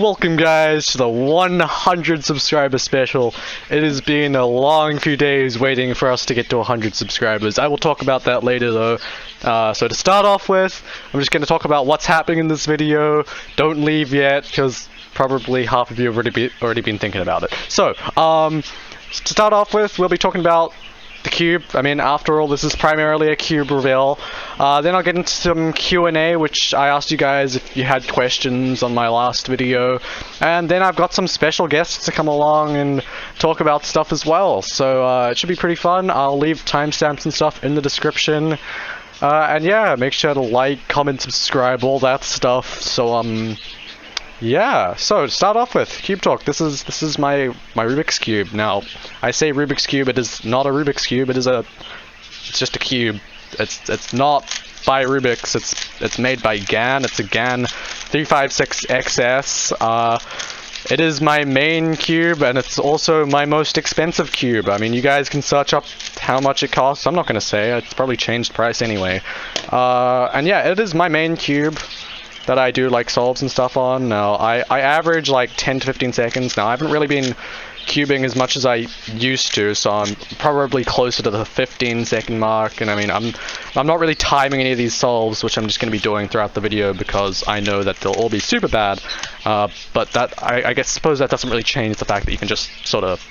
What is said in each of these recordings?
Welcome guys to the 100 subscriber special. It has been a long few days waiting for us to get to 100 subscribers. I will talk about that later though. So to start off with, I'm just going to talk about what's happening in this video. Don't leave yet, because probably half of you have already been thinking about it. So, to start off with, we'll be talking about the cube. I mean, after all, this is primarily a cube reveal. Then I'll get into some Q&A, which I asked you guys if you had questions on my last video. And then I've got some special guests to come along and talk about stuff as well. So it should be pretty fun. I'll leave timestamps and stuff in the description. And yeah, make sure to like, comment, subscribe, all that stuff. So yeah, so to start off with, Cube Talk. This is my Rubik's Cube. Now, I say Rubik's Cube, it is not a Rubik's Cube, it's just a cube. It's not by Rubik's, it's made by GAN. It's a GAN 356XS. It is my main cube, and it's also my most expensive cube. I mean, you guys can search up how much it costs. I'm not gonna say, it's probably changed price anyway. And yeah, it is my main cube that I do like solves and stuff on. Now, I average like 10 to 15 seconds. Now, I haven't really been cubing as much as I used to, so I'm probably closer to the 15-second mark. And I mean, I'm not really timing any of these solves, which I'm just going to be doing throughout the video because I know that they'll all be super bad. But that I suppose that doesn't really change the fact that you can just sort of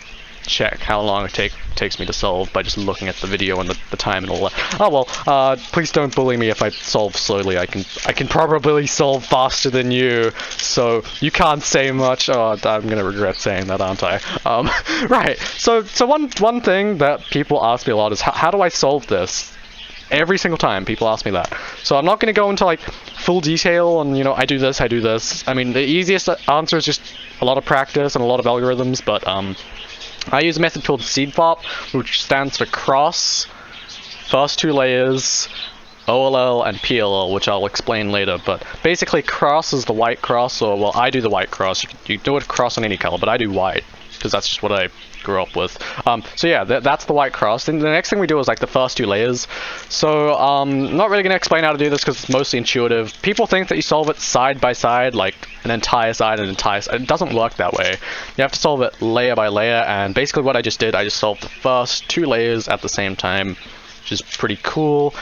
check how long it takes me to solve by just looking at the video and the time and all that. Oh well, please don't bully me if I solve slowly. I can probably solve faster than you, so you can't say much. Oh, I'm gonna regret saying that, aren't I? Right. So one thing that people ask me a lot is how do I solve this? Every single time people ask me that. So I'm not going to go into like full detail on, you know, I do this. I mean, the easiest answer is just a lot of practice and a lot of algorithms, but I use a method called seed-fop, which stands for cross, first two layers, OLL, and PLL, which I'll explain later. But basically, cross is the white cross, or well, I do the white cross. You do it cross on any color, but I do white, because that's just what I grew up with. So yeah, that's the white cross. Then the next thing we do is like the first two layers. So I'm not really going to explain how to do this because it's mostly intuitive. People think that you solve it side by side, like an entire side and an entire side. It doesn't work that way. You have to solve it layer by layer, and basically what I just did, I just solved the first two layers at the same time, which is pretty cool.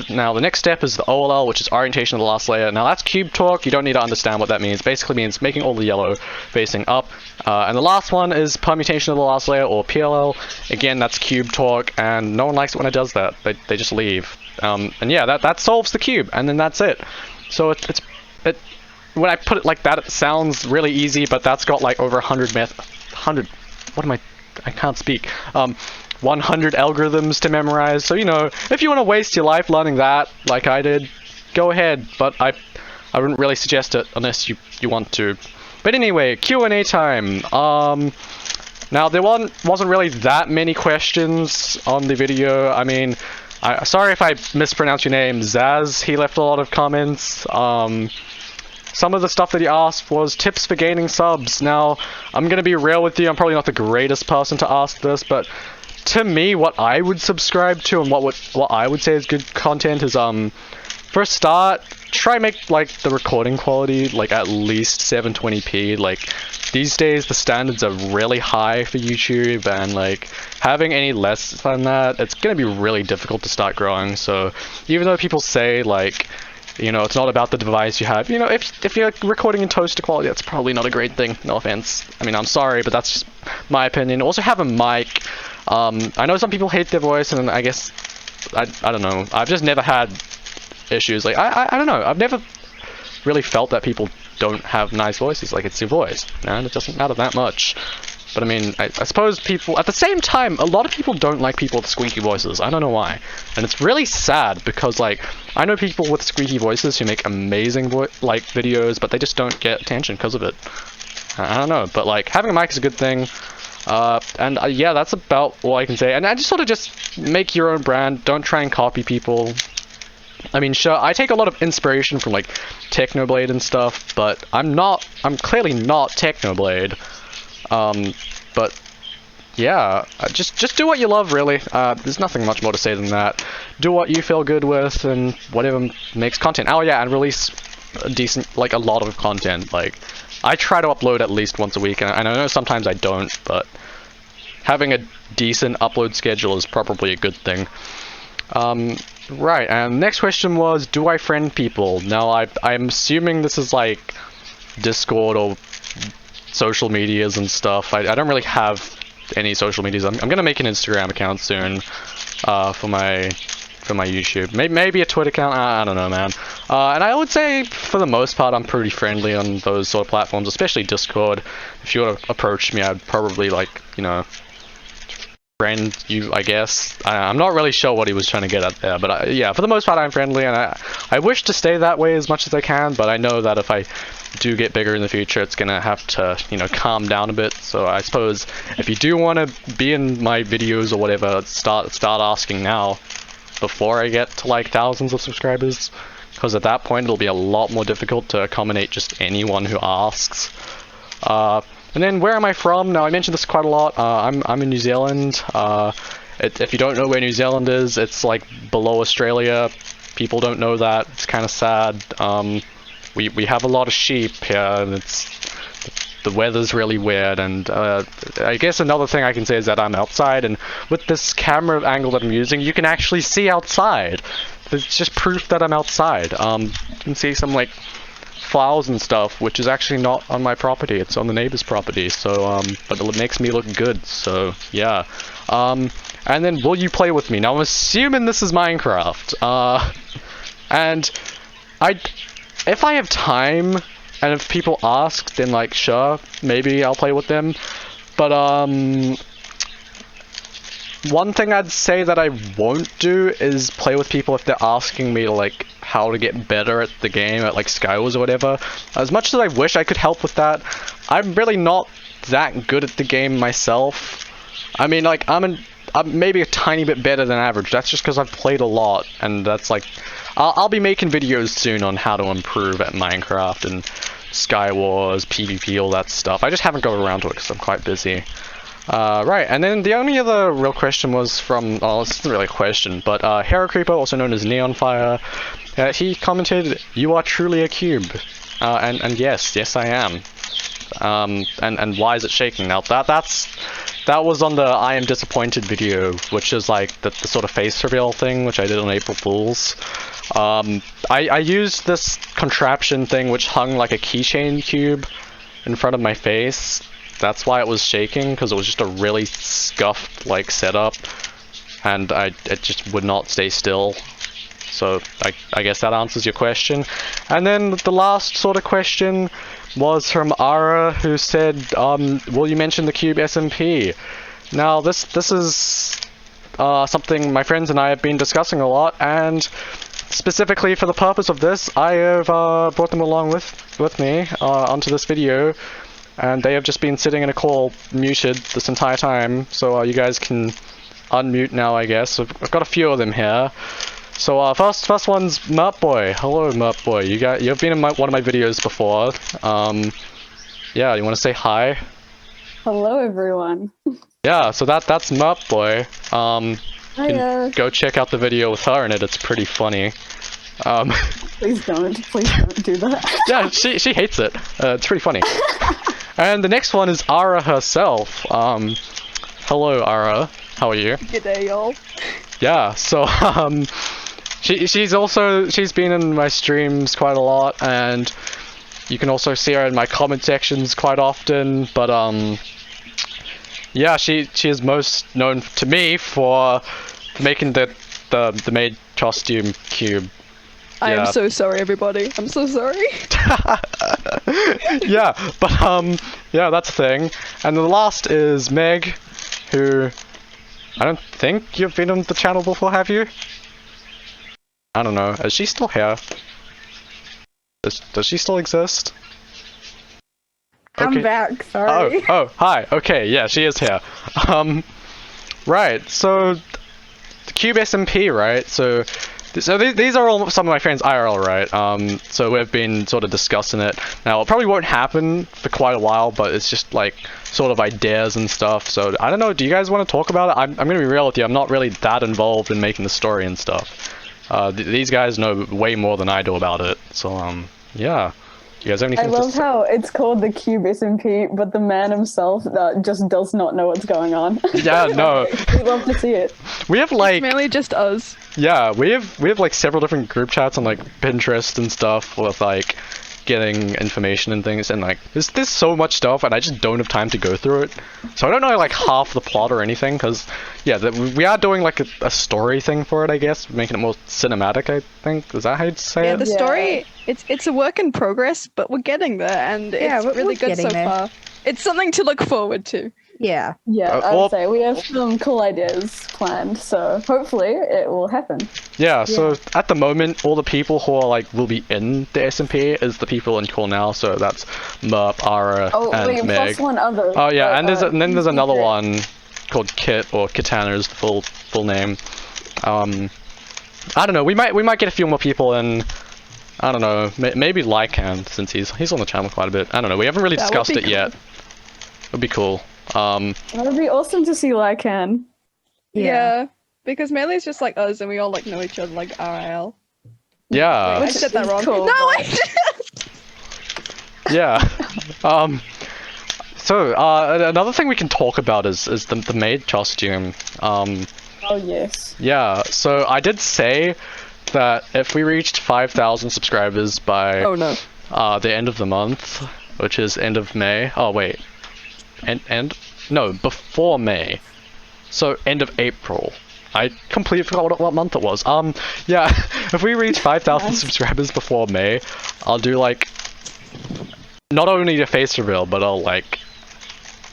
Now the next step is the OLL, which is orientation of the last layer. Now that's Cube Talk. You don't need to understand what that means. Basically means making all the yellow facing up. And the last one is permutation of the last layer, or PLL. Again, that's Cube Talk, and no one likes it when it does that. They just leave. And yeah, that solves the cube, and then that's it. So it when I put it like that, it sounds really easy, but that's got like over 100 I can't speak. 100 algorithms to memorize. So, you know, if you want to waste your life learning that, like I did, go ahead. But I wouldn't really suggest it unless you want to. But anyway, Q&A time. Now there wasn't really that many questions on the video. I mean, sorry if I mispronounced your name, Zaz. He left a lot of comments. Some of the stuff that he asked was tips for gaining subs. Now, I'm gonna be real with you. I'm probably not the greatest person to ask this, but to me, what I would subscribe to and what I would say is good content is for a start, try make like the recording quality like at least 720p. Like these days the standards are really high for YouTube, and like having any less than that, it's gonna be really difficult to start growing. So even though people say like, you know, it's not about the device you have, you know, if you're recording in toaster quality, that's probably not a great thing. No offense. I mean, I'm sorry, but that's just my opinion. Also have a mic. I know some people hate their voice, and I guess I don't know. I've just never had issues. Like I don't know. I've never really felt that people don't have nice voices. Like, it's your voice, and it doesn't matter that much. But I mean, I suppose people, at the same time, a lot of people don't like people with squeaky voices. I don't know why. And it's really sad because, like, I know people with squeaky voices who make amazing videos, but they just don't get attention because of it. I don't know, but like, having a mic is a good thing. And yeah, that's about all I can say. And I just sort of just make your own brand. Don't try and copy people. I mean, sure, I take a lot of inspiration from like Technoblade and stuff, but I'm clearly not Technoblade. But yeah, just do what you love, really. There's nothing much more to say than that. Do what you feel good with, and whatever makes content. Oh yeah, and release a decent, like a lot of content. Like, I try to upload at least once a week, and I know sometimes I don't, but having a decent upload schedule is probably a good thing. Right, and next question was, do I friend people? Now, I'm assuming this is like Discord or social medias and stuff. I don't really have any social medias. I'm gonna make an Instagram account soon for my YouTube. Maybe a Twitter account. I don't know, man. And I would say for the most part, I'm pretty friendly on those sort of platforms, especially Discord. If you were to approach me, I'd probably like, you know, friend you, I guess. I'm not really sure what he was trying to get at there, but yeah, for the most part, I'm friendly, and I wish to stay that way as much as I can. But I know that if I do get bigger in the future, it's gonna have to, you know, calm down a bit. So I suppose if you do want to be in my videos or whatever, start asking now, before I get to like thousands of subscribers, because at that point it'll be a lot more difficult to accommodate just anyone who asks. And then where am I from? Now I mentioned this quite a lot. I'm in New Zealand. If you don't know where New Zealand is, it's like below Australia. People don't know that. It's kind of sad. We have a lot of sheep here, and the weather's really weird. And I guess another thing I can say is that I'm outside, and with this camera angle that I'm using, you can actually see outside. It's just proof that I'm outside. You can see some like flowers and stuff, which is actually not on my property. It's on the neighbor's property. So but it makes me look good. So yeah. And then will you play with me? Now I'm assuming this is Minecraft. And if I have time and if people ask, then like sure, maybe I'll play with them. But one thing I'd say that I won't do is play with people if they're asking me like how to get better at the game, at like Skywars or whatever. As much as I wish I could help with that, I'm really not that good at the game myself. I mean, like I'm maybe a tiny bit better than average. That's just because I've played a lot, and that's like I'll be making videos soon on how to improve at Minecraft and Skywars, PvP, all that stuff. I just haven't got around to it because I'm quite busy. Right, and then the only other real question was from, oh, this isn't really a question, but Hero Creeper, also known as Neon Fire, he commented, "You are truly a cube," and yes, I am. And why is it shaking? Now that was on the I am disappointed video, which is like the sort of face reveal thing, which I did on April Fools. I used this contraption thing which hung like a keychain cube in front of my face. That's why it was shaking, because it was just a really scuffed like setup, and it just would not stay still. So I guess that answers your question. And then the last sort of question was from Ara, who said, will you mention the Cube SMP? Now this is something my friends and I have been discussing a lot, and specifically for the purpose of this, I have brought them along with me onto this video. And they have just been sitting in a call muted this entire time, so you guys can unmute now, I guess. So I've got a few of them here. So first one's Mert Boy. Hello, Mert Boy. You've been in one of my videos before. Yeah, you want to say hi? Hello, everyone. Yeah, so that's Mert Boy. You Hiya. can go check out the video with her in it. It's pretty funny. Please don't do that. Yeah, she hates it. It's pretty funny. And the next one is Ara herself. Hello, Ara. How are you? G'day, y'all. Yeah. So she's been in my streams quite a lot, and you can also see her in my comment sections quite often. But yeah, she is most known to me for making the Maid Costume Cube. I am so sorry, everybody. I'm so sorry. Yeah, but yeah, that's the thing. And the last is Meg, who I don't think you've been on the channel before, have you? I don't know. Is she still here? Does she still exist? I'm back, sorry. Oh, hi. Okay, yeah, she is here. Right. So the Cube SMP, right? So these are all some of my friends IRL, right? So we've been sort of discussing it. Now, it probably won't happen for quite a while, but it's just like sort of ideas and stuff. So I don't know, do you guys want to talk about it? I'm going to be real with you, I'm not really that involved in making the story and stuff. These guys know way more than I do about it. So, yeah. You guys have I anything to love say? how it's called the Cube SMP, but the man himself just does not know what's going on. Yeah, no. We love to see it. We have like Mainly just us. yeah, we have like several different group chats on like Pinterest and stuff with like getting information and things, and like there's so much stuff, and I just don't have time to go through it. So I don't know like half the plot or anything, because yeah, we are doing like a story thing for it, I guess, making it more cinematic. I think is that how you'd say Yeah, it? the story, it's a work in progress, but we're getting there, and it's we're really good so getting there. far. It's something to look forward to. Yeah. Yeah, I well- would say we have some cool ideas planned, so hopefully it will happen. Yeah, so at the moment, all the people who are like will be in the SMP is the people in call now. So that's Merp, Ara, Oh and wait, Meg. plus one other. Oh yeah, and then there's another secret. one called Kit, or Katana is the full name. I don't know. We might get a few more people in. I don't know. Maybe Lycan, since he's on the channel quite a bit. I don't know. We haven't really That would discussed be it yet. It'd be cool. That would be awesome to see Lycan. Yeah, because Melee's just like us, and we all like know each other like RIL. Yeah. I Which said that is wrong. cool, No, but- Yeah. So another thing we can talk about is the maid costume. Oh yes. Yeah. So I did say that if we reached 5,000 subscribers by Oh no. the end of the month, which is end of May. Oh wait, no, before May. So end of April. I completely forgot what month it was. Yeah, if we reach 5,000 Nice. subscribers before May, I'll do like not only a face reveal, but I'll like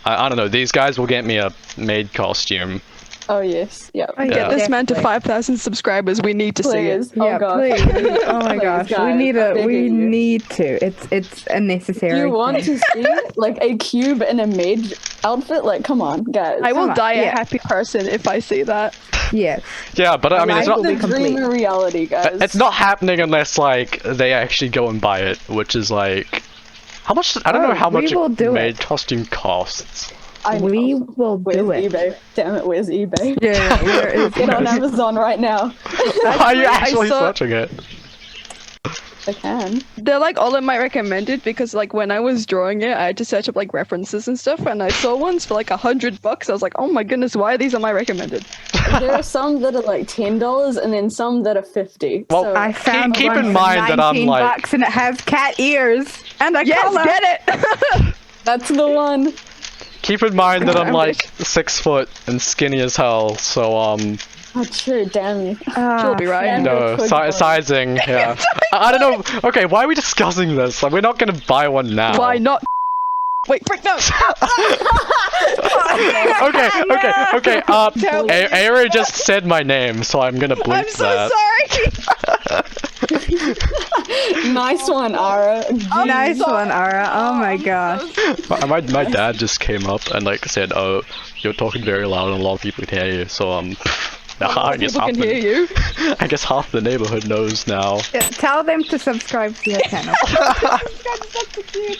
I don't know. These guys will get me a maid costume. Oh yes. Yeah. Oh, Get Yeah. this man to definitely. 5,000 subscribers. We need to see it. Please. Yeah, oh god. please. Oh my Please, gosh, guys, we need I'm we begging you. need to. It's a Do necessary. you want thing. to see like a cube in a maid outfit? Like, come on, guys. I will Come on, die a yeah. happy person if I see that. Yes. Yeah, but I mean, it's life not. will the be complete. dream of reality, guys. It's not happening unless like they actually go and buy it, which is like how much? I don't know how we much will a do maid it. costume costs. I know. We will Where's do it. eBay? Damn it, where's eBay? Yeah, where is Get on Amazon right now. Are you I actually saw- searching it? I can. They're like all in my recommended because like when I was drawing it, I had to search up like references and stuff, and I saw ones for like $100. I was like, oh my goodness, why are these on my recommended? There are some that are like $10 and then some that are 50. Well, so, I found keep one in for mind that I'm 19 like- bucks and it has cat ears and a Yes, collar. get it. that's the one. Keep in mind that I'm I'm like 6 foot and skinny as hell, so Oh, true, damn you. She'll be right. Yeah. no Good boy. sizing. Yeah, I don't know. Okay, why are we discussing this? Like, we're not gonna buy one now. Why not? Wait, frick, no. Okay. Tell me. Ara just said my name, so I'm gonna bleep I'm so that. sorry. Nice one, Ara. Nice one, Ara. Oh my I'm gosh. so My dad just came up and like said, "Oh, you're talking very loud and a lot of people can hear you." So I guess People can hear you. I guess half the neighborhood knows now. Yeah, tell them to subscribe to your channel.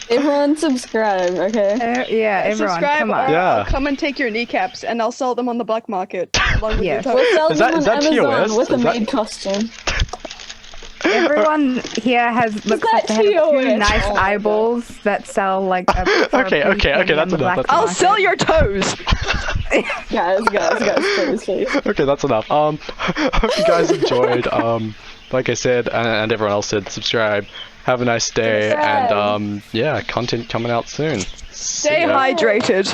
Everyone subscribe, okay? Yeah, everyone, Subscribe come on. or Yeah. I'll come and take your kneecaps and I'll sell them on the black market. Along with Yes. your We'll toes. sell Is them that- on is that Amazon TOS? with a Is that- maid costume. Everyone here looks like they have two TOS? nice Oh my eyeballs that sell like a for a Okay, pretty penny that's on the enough, black that's I'll market. sell your toes. Guys, please. Okay, that's enough. Hope you guys enjoyed. Like I said, and everyone else said, subscribe. Have a nice day, Subscribe. and yeah, content coming out soon. Stay hydrated.